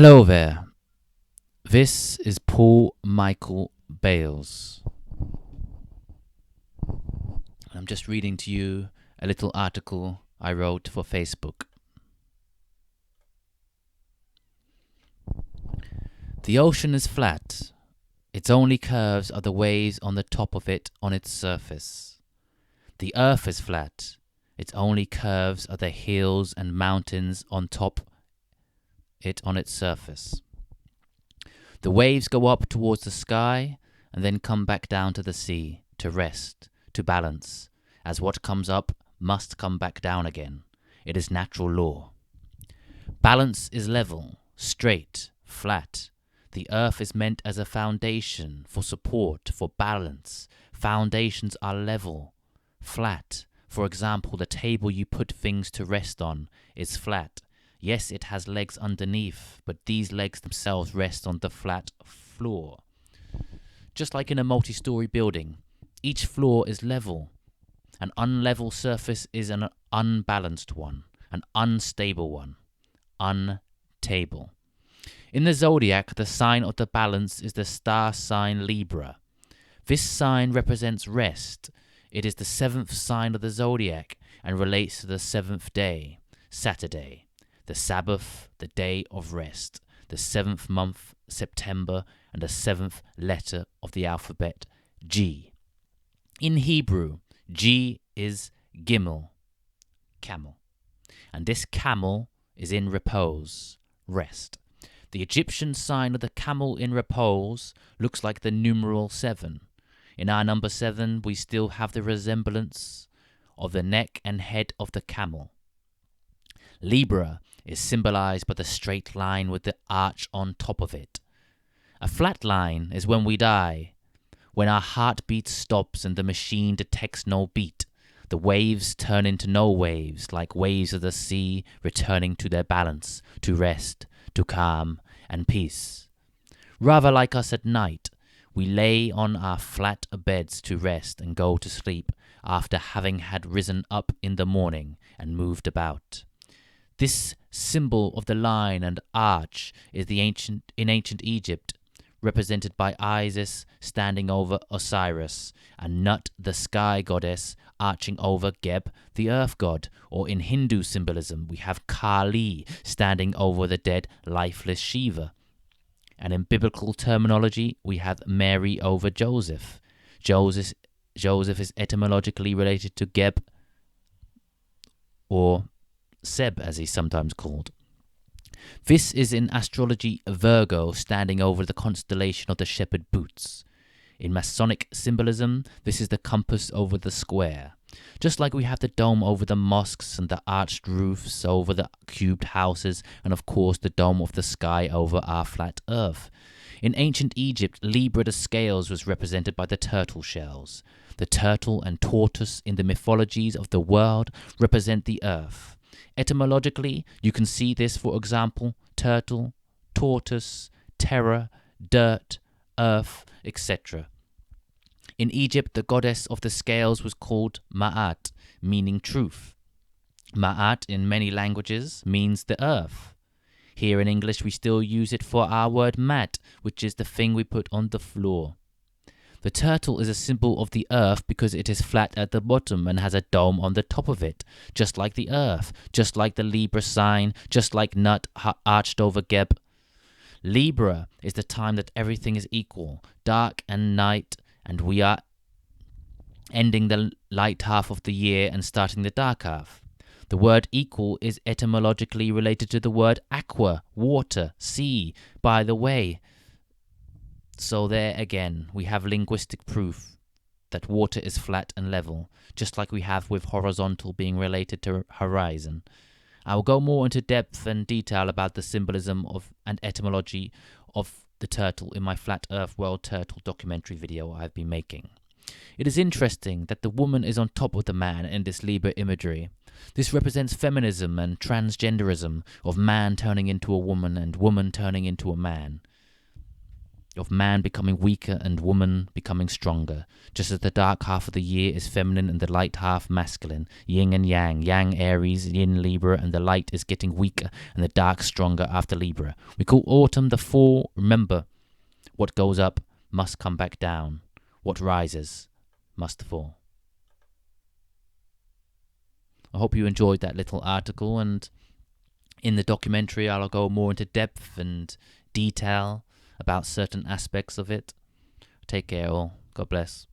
Hello there. This is Paul Michael Bales. I'm just reading to you a little article I wrote for Facebook. The ocean is flat. Its only curves are the waves on the top of it on its surface. The earth is flat. Its only curves are the hills and mountains on top it on its surface. The waves go up towards the sky and then come back down to the sea, to rest, to balance, as what comes up must come back down again. It is natural law. Balance is level, straight, flat. The earth is meant as a foundation, for support, for balance. Foundations are level, flat. For example, the table you put things to rest on is flat. Yes, it has legs underneath, but these legs themselves rest on the flat floor. Just like in a multi-story building, each floor is level. An unlevel surface is an unbalanced one, an unstable one, untable. In the zodiac, the sign of the balance is the star sign Libra. This sign represents rest. It is the seventh sign of the zodiac and relates to the seventh day, Saturday. The Sabbath, the day of rest, the seventh month, September, and the seventh letter of the alphabet, G. In Hebrew, G is Gimel, camel, and this camel is in repose, rest. The Egyptian sign of the camel in repose looks like the numeral 7. In our number 7, we still have the resemblance of the neck and head of the camel. Libra is symbolized by the straight line with the arch on top of it. A flat line is when we die, when our heartbeat stops and the machine detects no beat. The waves turn into no waves, like waves of the sea returning to their balance, to rest, to calm and peace. Rather like us at night, we lay on our flat beds to rest and go to sleep after having had risen up in the morning and moved about. This symbol of the line and arch is in ancient Egypt, represented by Isis standing over Osiris, and Nut, the sky goddess, arching over Geb, the earth god. Or in Hindu symbolism, we have Kali standing over the dead, lifeless Shiva. And in biblical terminology, we have Mary over Joseph. Joseph is etymologically related to Geb, or Seb, as he's sometimes called. This is in astrology Virgo standing over the constellation of the shepherd boots. In Masonic symbolism, this is the compass over the square. Just like we have the dome over the mosques and the arched roofs over the cubed houses, and of course the dome of the sky over our flat earth. In ancient Egypt, Libra the scales was represented by the turtle shells. The turtle and tortoise in the mythologies of the world represent the earth. Etymologically, you can see this, for example, turtle, tortoise, terror, dirt, earth, etc. In Egypt, the goddess of the scales was called Ma'at, meaning truth. Ma'at in many languages means the earth. Here in English, we still use it for our word mat, which is the thing we put on the floor. The turtle is a symbol of the earth because it is flat at the bottom and has a dome on the top of it, just like the earth, just like the Libra sign, just like Nut arched over Geb. Libra is the time that everything is equal, dark and night, and we are ending the light half of the year and starting the dark half. The word equal is etymologically related to the word aqua, water, sea, by the way. So there again, we have linguistic proof that water is flat and level, just like we have with horizontal being related to horizon. I will go more into depth and detail about the symbolism of and etymology of the turtle in my Flat Earth World Turtle documentary video I've been making. It is interesting that the woman is on top of the man in this Libra imagery. This represents feminism and transgenderism of man turning into a woman and woman turning into a man. of man becoming weaker and woman becoming stronger, just as the dark half of the year is feminine and the light half masculine, yin and yang, yang Aries, yin Libra, and the light is getting weaker and the dark stronger after Libra. We call autumn the fall. Remember, what goes up must come back down. What rises must fall. I hope you enjoyed that little article, and in the documentary I'll go more into depth and detail about certain aspects of it. Take care all. God bless.